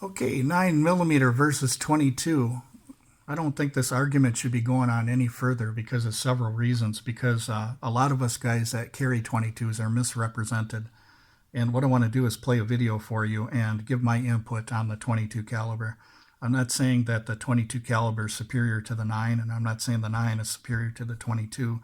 Okay, 9 millimeter versus 22. I don't think this argument should be going on any further because of several reasons. Because a lot of us guys that carry 22s are misrepresented. And what I want to do is play a video for you and give my input on the 22 caliber. I'm not saying that the 22 caliber is superior to the 9, and I'm not saying the 9 is superior to the 22,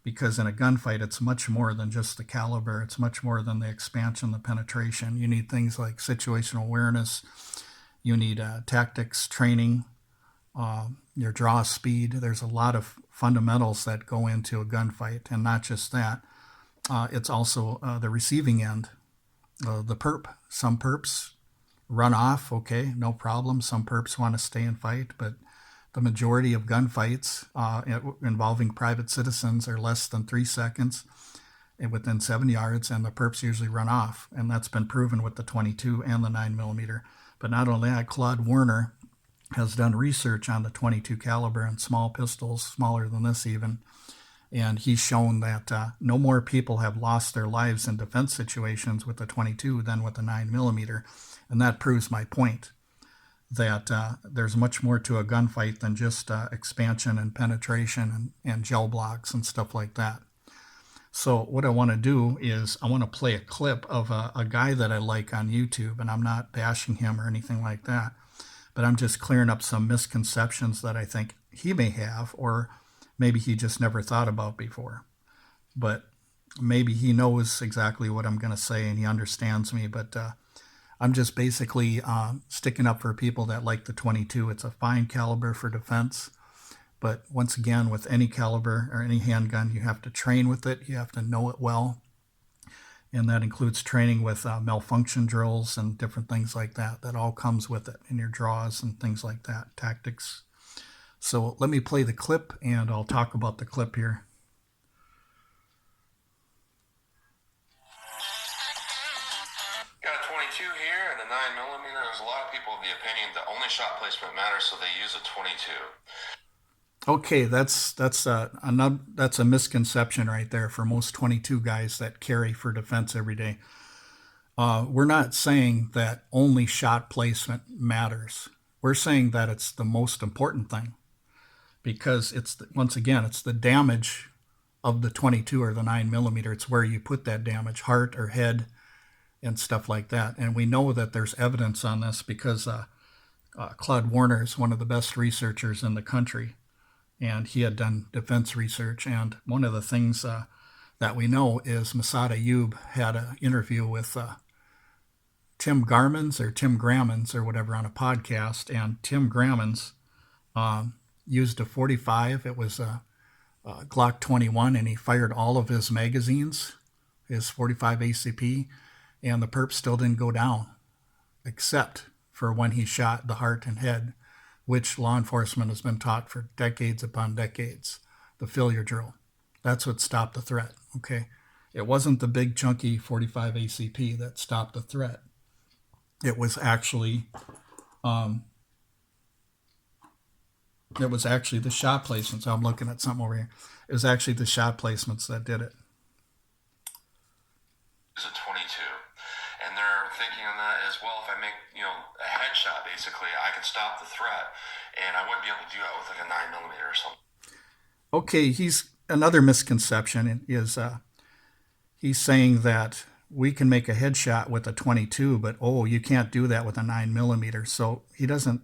because in a gunfight, it's much more than just the caliber. It's much more than the expansion, the penetration. You need things like situational awareness. You need tactics, training, your draw speed. There's a lot of fundamentals that go into a gunfight, and not just that. It's also the receiving end, the perp. Some perps run off, okay, no problem. Some perps want to stay and fight, but the majority of gunfights involving private citizens are less than 3 seconds and within 7 yards, and the perps usually run off. And that's been proven with the 22 and the 9 millimeter. But not only that, Claude Warner has done research on the 22 caliber and small pistols, smaller than this even, and he's shown that no more people have lost their lives in defense situations with the 22 than with the 9 millimeter, and that proves my point that there's much more to a gunfight than just expansion and penetration and gel blocks and stuff like that. So what I want to do is I want to play a clip of a guy that I like on YouTube, and I'm not bashing him or anything like that, but I'm just clearing up some misconceptions that I think he may have, or maybe he just never thought about before. But maybe he knows exactly what I'm going to say and he understands me, but I'm just basically sticking up for people that like the 22. It's a fine caliber for defense. But once again, with any caliber or any handgun, you have to train with it. You have to know it well. And that includes training with malfunction drills and different things like that. That all comes with it in your draws and things like that, tactics. So let me play the clip and I'll talk about the clip here. Got a 22 here and a 9 millimeter. There's a lot of people of the opinion that only shot placement matters, so they use a 22. Okay, that's a misconception right there for most 22 guys that carry for defense every day. We're not saying that only shot placement matters. We're saying that it's the most important thing, because once again, it's the damage of the 22 or the 9 millimeter. It's where you put that damage, heart or head and stuff like that. And we know that there's evidence on this because Claude Warner is one of the best researchers in the country, and he had done defense research. And one of the things that we know is Massad Ayoob had an interview with Tim Garmins or Tim Grammons or whatever on a podcast, and Tim Grammons used a 45. It was a Glock 21, and he fired all of his magazines, his 45 ACP, and the perp still didn't go down, except for when he shot the heart and head, which law enforcement has been taught for decades upon decades, the failure drill. That's what stopped the threat, okay? It wasn't the big chunky 45 ACP that stopped the threat. It was actually the shot placements. I'm looking at something over here. It was actually the shot placements that did it. It's a 22. And they're thinking on that as well, if I make, a headshot, basically, I can stop the threat, and I wouldn't be able to do that with like a 9 millimeter or something. Okay, another misconception is he's saying that we can make a headshot with a 22, but you can't do that with a 9 millimeter. So he doesn't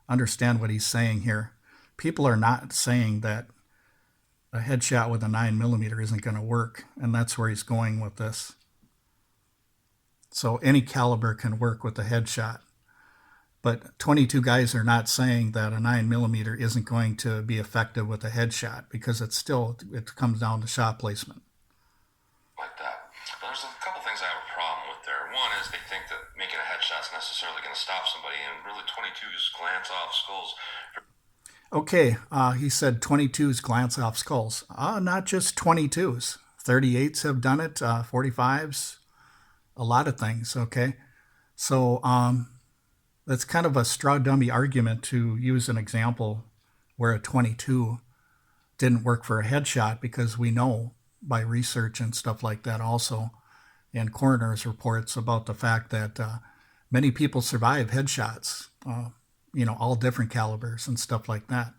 understand what he's saying here. People are not saying that a headshot with a 9 millimeter isn't going to work, and that's where he's going with this. So any caliber can work with a headshot. But 22 guys are not saying that a 9 millimeter isn't going to be effective with a headshot, because it comes down to shot placement. Like that. But there's a couple things I have a problem with there. One is they think that making a headshot is necessarily going to stop somebody, and really 22s glance off skulls. Okay, he said 22s glance off skulls. Not just 22s. 38s have done it, 45s, a lot of things, okay? So that's kind of a straw dummy argument to use an example where a 22 didn't work for a headshot, because we know by research and stuff like that also, and coroner's reports about the fact that Many people survive headshots, all different calibers and stuff like that.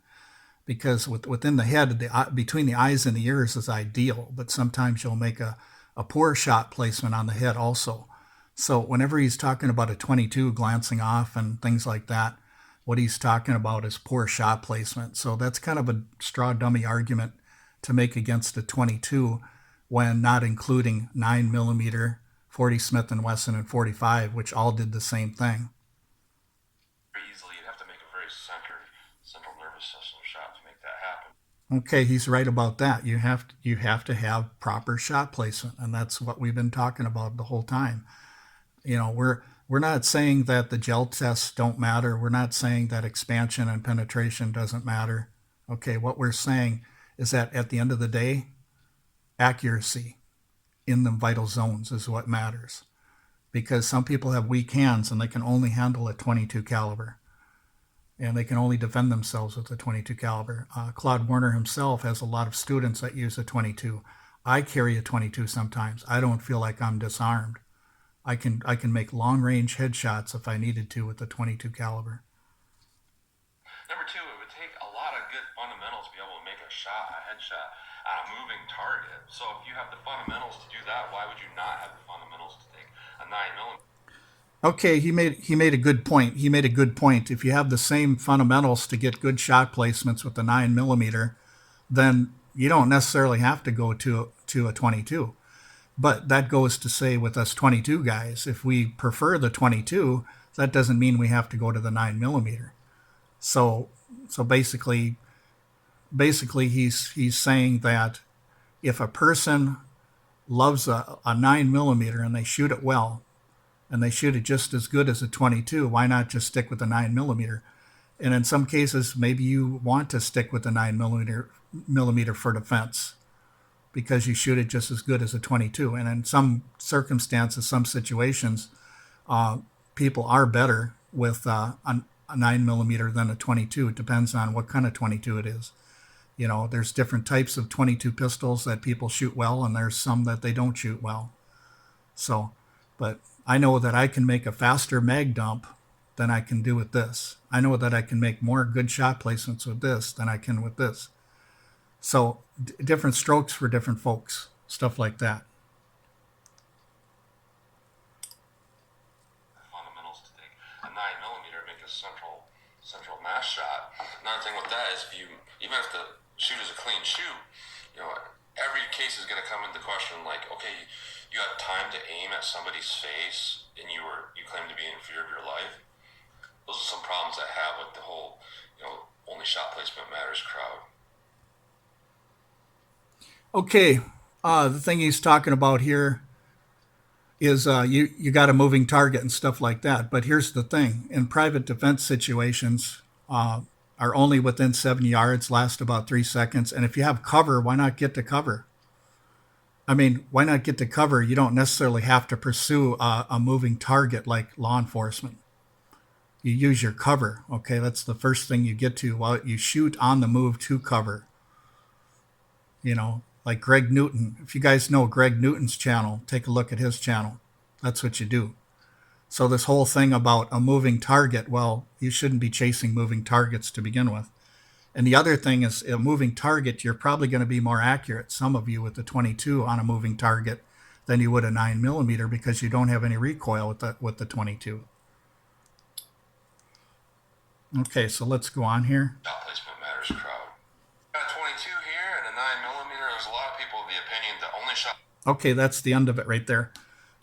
Because within the head, between the eyes and the ears is ideal, but sometimes you'll make a poor shot placement on the head also. So whenever he's talking about a 22 glancing off and things like that, what he's talking about is poor shot placement. So that's kind of a straw dummy argument to make against a 22 when not including 9mm, 40 Smith & Wesson, and 45, which all did the same thing. Very easily, you'd have to make a very central nervous system shot to make that happen. Okay, he's right about that. You have to have proper shot placement, and that's what we've been talking about the whole time. We're not saying that the gel tests don't matter. We're not saying that expansion and penetration doesn't matter. Okay, what we're saying is that at the end of the day, accuracy in the vital zones is what matters. Because some people have weak hands and they can only handle a 22 caliber. And they can only defend themselves with a 22 caliber. Claude Warner himself has a lot of students that use a 22. I carry a 22 sometimes. I don't feel like I'm disarmed. I can make long range headshots if I needed to with the 22 caliber. Number two, it would take a lot of good fundamentals to be able to make a headshot on a moving target. So if you have the fundamentals to do that, why would you not have the fundamentals to take a 9mm? Okay, he made a good point. He made a good point. If you have the same fundamentals to get good shot placements with the 9mm, then you don't necessarily have to go to a 22. But that goes to say with us 22 guys, if we prefer the 22, that doesn't mean we have to go to the 9mm. So basically he's saying that if a person loves a 9mm and they shoot it well, and they shoot it just as good as a 22, why not just stick with the 9mm? And in some cases, maybe you want to stick with the 9mm for defense because you shoot it just as good as a 22. And in some circumstances, some situations, people are better with a 9mm than a 22. It depends on what kind of 22 it is. There's different types of 22 pistols that people shoot well, and there's some that they don't shoot well. So, but I know that I can make a faster mag dump than I can do with this. I know that I can make more good shot placements with this than I can with this. So different strokes for different folks, stuff like that. Fundamentals to take a 9mm, make a central mass shot. Another thing with that is even if the shoot is a clean shoot, every case is going to come into question. Like, okay, you had time to aim at somebody's face, and you claim to be in fear of your life. Those are some problems I have with the whole, only shot placement matters crowd. Okay, the thing he's talking about here is you got a moving target and stuff like that. But here's the thing: in private defense situations, are only within 7 yards, last about 3 seconds, and if you have cover, why not get to cover? I mean, why not get to cover? You don't necessarily have to pursue a moving target like law enforcement. You use your cover. Okay, that's the first thing you get to. While you shoot on the move to cover. Like Greg Newton. If you guys know Greg Newton's channel, take a look at his channel. That's what you do. So this whole thing about a moving target, well, you shouldn't be chasing moving targets to begin with. And the other thing is a moving target, you're probably going to be more accurate, some of you with the 22 on a moving target than you would a 9mm because you don't have any recoil with the 22. Okay, so let's go on here. Shot placement matters crowd. Got a 22 here and a 9mm. There's a lot of people of the opinion that only shot. Okay, that's the end of it right there.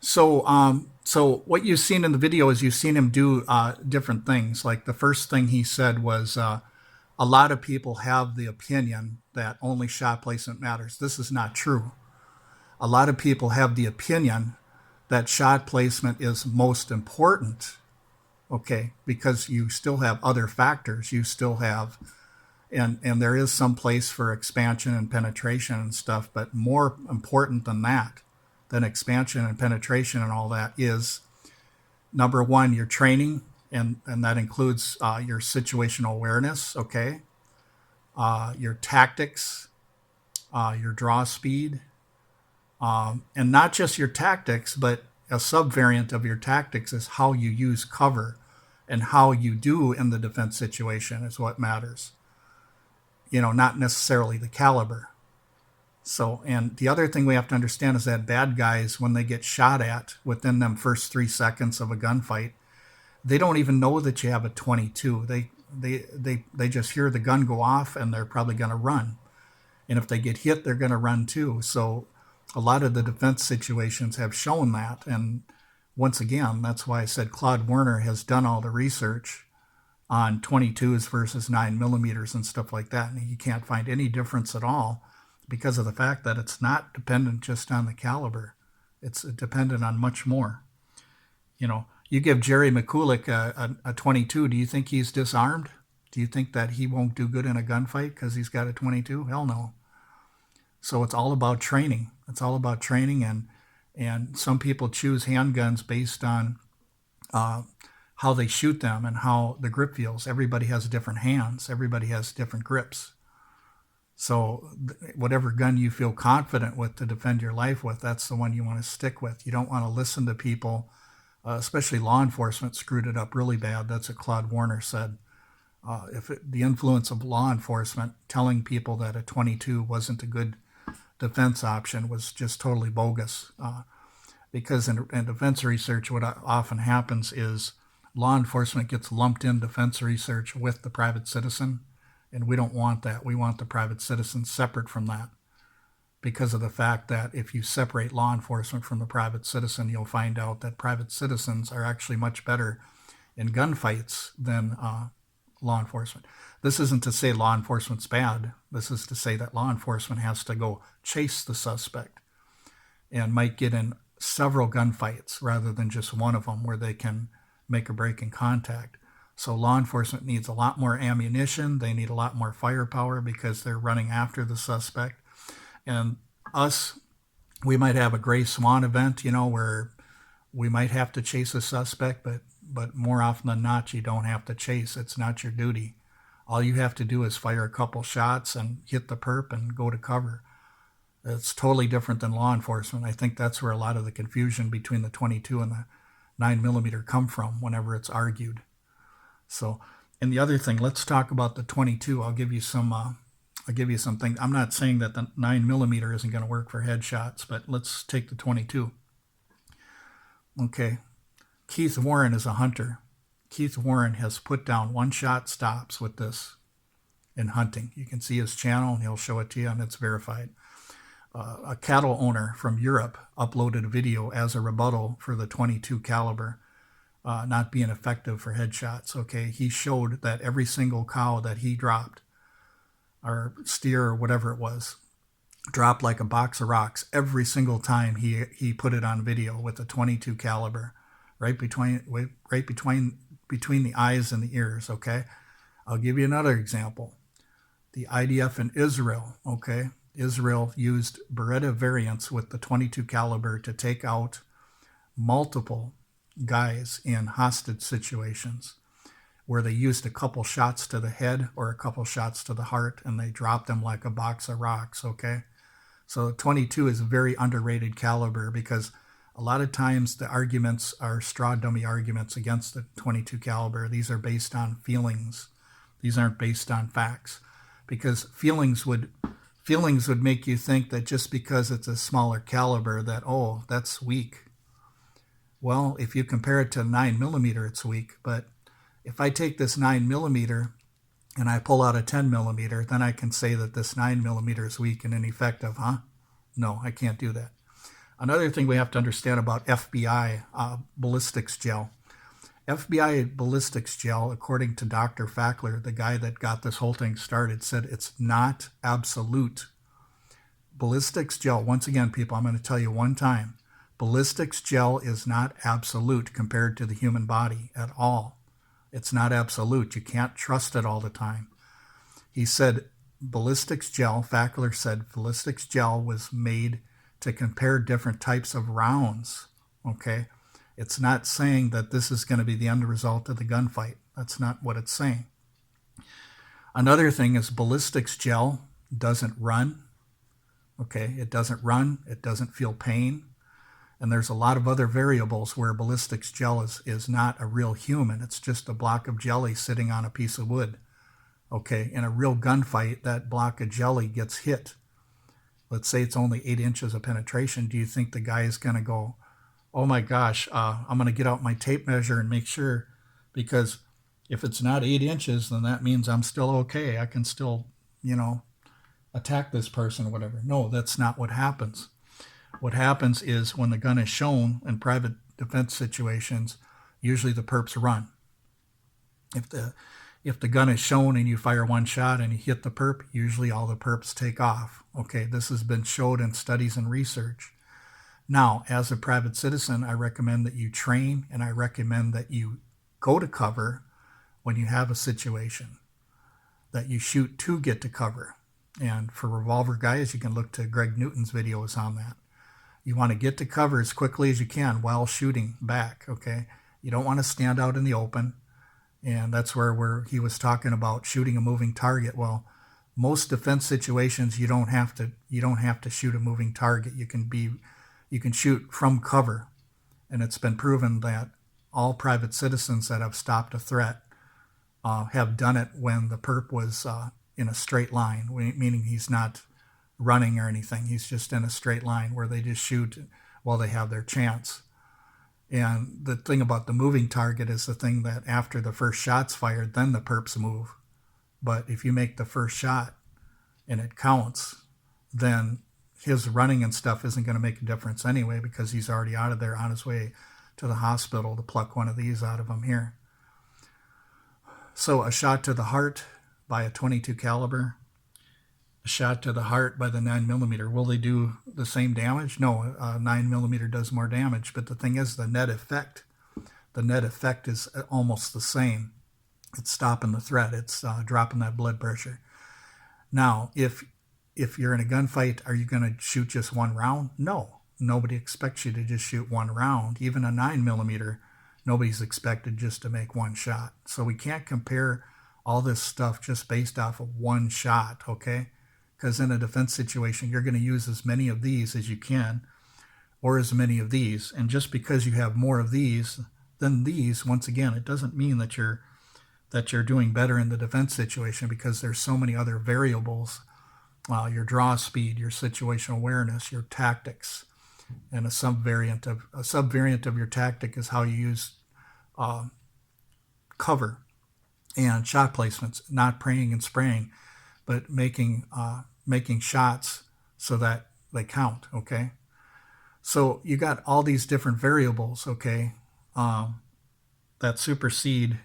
So what you've seen in the video is you've seen him do different things. Like the first thing he said was a lot of people have the opinion that only shot placement matters. This is not true. A lot of people have the opinion that shot placement is most important, okay, because you still have other factors. You still have, and there is some place for expansion and penetration and stuff, but more important than that, than expansion and penetration and all that is, number one, your training, and that includes your situational awareness, okay, your tactics, your draw speed, and not just your tactics, but a subvariant of your tactics is how you use cover, and how you do in the defense situation is what matters. Not necessarily the caliber. So, and the other thing we have to understand is that bad guys, when they get shot at within them first 3 seconds of a gunfight, they don't even know that you have a 22. They just hear the gun go off and they're probably going to run. And if they get hit, they're going to run too. So a lot of the defense situations have shown that. And once again, that's why I said Claude Werner has done all the research on 22s versus 9mm and stuff like that. And you can't find any difference at all because of the fact that it's not dependent just on the caliber. It's dependent on much more. You give Jerry McCulloch a 22, do you think he's disarmed? Do you think that he won't do good in a gunfight because he's got a 22? Hell no. So it's all about training. It's all about training, and some people choose handguns based on how they shoot them and how the grip feels. Everybody has different hands. Everybody has different grips. So whatever gun you feel confident with to defend your life with, that's the one you want to stick with. You don't want to listen to people, especially law enforcement screwed it up really bad. That's what Claude Werner said. The influence of law enforcement telling people that a 22 wasn't a good defense option was just totally bogus. Because in defense research, what often happens is law enforcement gets lumped in defense research with the private citizen, and we don't want that. We want the private citizen separate from that, because of the fact that if you separate law enforcement from the private citizen, you'll find out that private citizens are actually much better in gunfights than law enforcement. This isn't to say law enforcement's bad. This is to say that law enforcement has to go chase the suspect and might get in several gunfights rather than just one of them where they can make a break in contact. So law enforcement needs a lot more ammunition. They need a lot more firepower because they're running after the suspect. And us, we might have a gray swan event, where we might have to chase a suspect, but more often than not, you don't have to chase. It's not your duty. All you have to do is fire a couple shots and hit the perp and go to cover. It's totally different than law enforcement. I think that's where a lot of the confusion between the 22 and the 9mm come from whenever it's argued. So, and the other thing, let's talk about the 22. I'll give you something. I'm not saying that the 9mm isn't going to work for headshots, but let's take the 22. Okay. Keith Warren is a hunter. Keith Warren has put down one-shot stops with this in hunting. You can see his channel, and he'll show it to you, and it's verified. A cattle owner from Europe uploaded a video as a rebuttal for the 22 caliber not being effective for headshots. Okay, he showed that every single cow that he dropped, or steer or whatever it was, dropped like a box of rocks every single time he put it on video with a 22 caliber, right between the eyes and the ears. Okay, I'll give you another example. The IDF in Israel. Okay. Israel used Beretta variants with the 22 caliber to take out multiple guys in hostage situations where they used a couple shots to the head or a couple shots to the heart, and they dropped them like a box of rocks, okay? So 22 is a very underrated caliber because a lot of times the arguments are straw dummy arguments against the 22 caliber. These are based on feelings. These aren't based on facts, because feelings would make you think that just because it's a smaller caliber that, oh, that's weak. Well, if you compare it to 9mm, it's weak. But if I take this 9mm and I pull out a 10mm, then I can say that this 9mm is weak and ineffective, huh? No, I can't do that. Another thing we have to understand about FBI ballistics gel. FBI ballistics gel, according to Dr. Fackler, the guy that got this whole thing started, said it's not absolute. Ballistics gel, once again, people, I'm going to tell you one time, ballistics gel is not absolute compared to the human body at all. It's not absolute. You can't trust it all the time. He said ballistics gel, Fackler said ballistics gel was made to compare different types of rounds, okay? It's not saying that this is going to be the end result of the gunfight. That's not what it's saying. Another thing is ballistics gel doesn't run. Okay, it doesn't run. It doesn't feel pain. And there's a lot of other variables where ballistics gel is not a real human. It's just a block of jelly sitting on a piece of wood. Okay, in a real gunfight, that block of jelly gets hit. Let's say it's only 8 inches of penetration. Do you think the guy is going to go, oh my gosh, I'm going to get out my tape measure and make sure, because if it's not 8 inches, then that means I'm still okay. I can still, attack this person or whatever. No, that's not what happens. What happens is when the gun is shown in private defense situations, usually the perps run. If the gun is shown and you fire one shot and you hit the perp, usually all the perps take off. Okay, this has been showed in studies and research. Now, as a private citizen, I recommend that you train, and I recommend that you go to cover when you have a situation, that you shoot to get to cover. And for revolver guys, you can look to Greg Newton's videos on that. You want to get to cover as quickly as you can while shooting back, okay? You don't want to stand out in the open. And that's where he was talking about shooting a moving target. Well, most defense situations, you don't have to shoot a moving target. You can shoot from cover. And it's been proven that all private citizens that have stopped a threat have done it when the perp was in a straight line, meaning he's not running or anything. He's just in a straight line where they just shoot while they have their chance. And the thing about the moving target is the thing that after the first shot's fired, then the perps move. But if you make the first shot and it counts, then his running and stuff isn't going to make a difference anyway, because he's already out of there on his way to the hospital to pluck one of these out of him here. So a shot to the heart by a .22 caliber, a shot to the heart by the 9mm, will they do the same damage? No, 9mm does more damage, but the thing is the net effect is almost the same. It's stopping the threat. It's dropping that blood pressure. Now, if you're in a gunfight, are you going to shoot just one round? No. Nobody expects you to just shoot one round. Even a 9mm, nobody's expected just to make one shot. So we can't compare all this stuff just based off of one shot, okay? Because in a defense situation, you're going to use as many of these as you can, or as many of these. And just because you have more of these than these, once again, it doesn't mean that you're doing better in the defense situation, because there's so many other variables. Your draw speed, your situational awareness, your tactics, and a subvariant of your tactic is how you use cover and shot placements, not praying and spraying, but making shots so that they count, okay? So you got all these different variables, okay, that supersede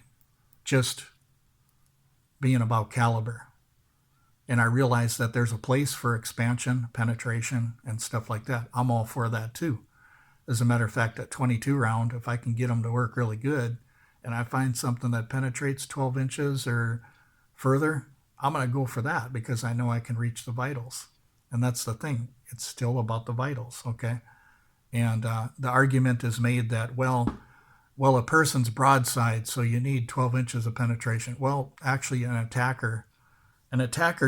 just being about caliber. And I realize that there's a place for expansion, penetration, and stuff like that. I'm all for that too. As a matter of fact, at .22 round, if I can get them to work really good, and I find something that penetrates 12 inches or further, I'm going to go for that, because I know I can reach the vitals. And that's the thing. It's still about the vitals, okay? And the argument is made that, well, a person's broadside, so you need 12 inches of penetration. Well, actually, an attacker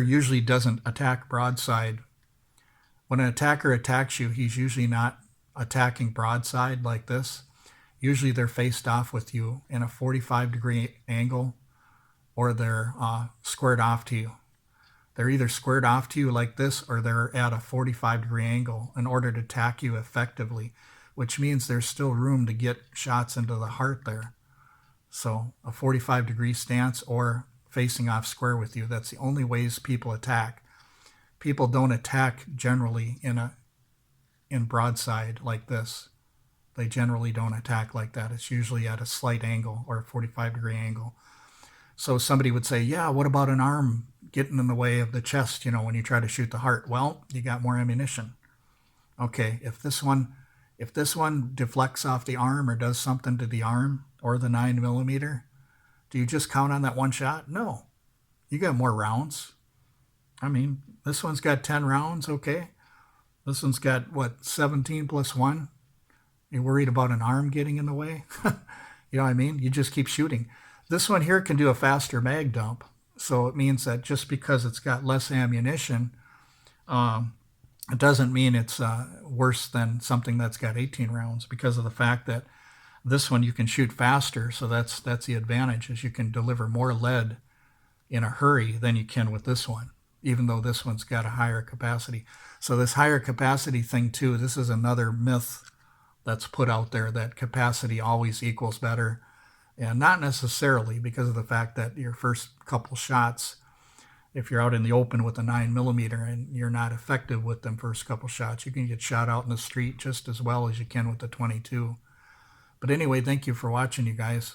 usually doesn't attack broadside. When an attacker attacks you, he's usually not attacking broadside like this. Usually they're faced off with you in a 45-degree angle, or they're squared off to you. They're either squared off to you like this, or they're at a 45-degree angle in order to attack you effectively, which means there's still room to get shots into the heart there. So a 45-degree stance or facing off square with you, that's the only ways people attack. People don't attack generally in broadside like this. They generally don't attack like that. It's usually at a slight angle or a 45-degree angle. So somebody would say, yeah, what about an arm getting in the way of the chest, when you try to shoot the heart? Well, you got more ammunition. Okay, if this one deflects off the arm or does something to the arm or the 9mm, do you just count on that one shot? No. You got more rounds. I mean, this one's got 10 rounds, okay? This one's got, 17 plus 1? You're worried about an arm getting in the way? You know what I mean? You just keep shooting. This one here can do a faster mag dump. So it means that just because it's got less ammunition, It doesn't mean it's worse than something that's got 18 rounds, because of the fact that this one you can shoot faster. So that's the advantage, is you can deliver more lead in a hurry than you can with this one, even though this one's got a higher capacity. So this higher capacity thing too, this is another myth that's put out there, that capacity always equals better. And not necessarily, because of the fact that your first couple shots, if you're out in the open with a 9mm and you're not effective with them first couple shots, you can get shot out in the street just as well as you can with the 22. But anyway, thank you for watching, you guys.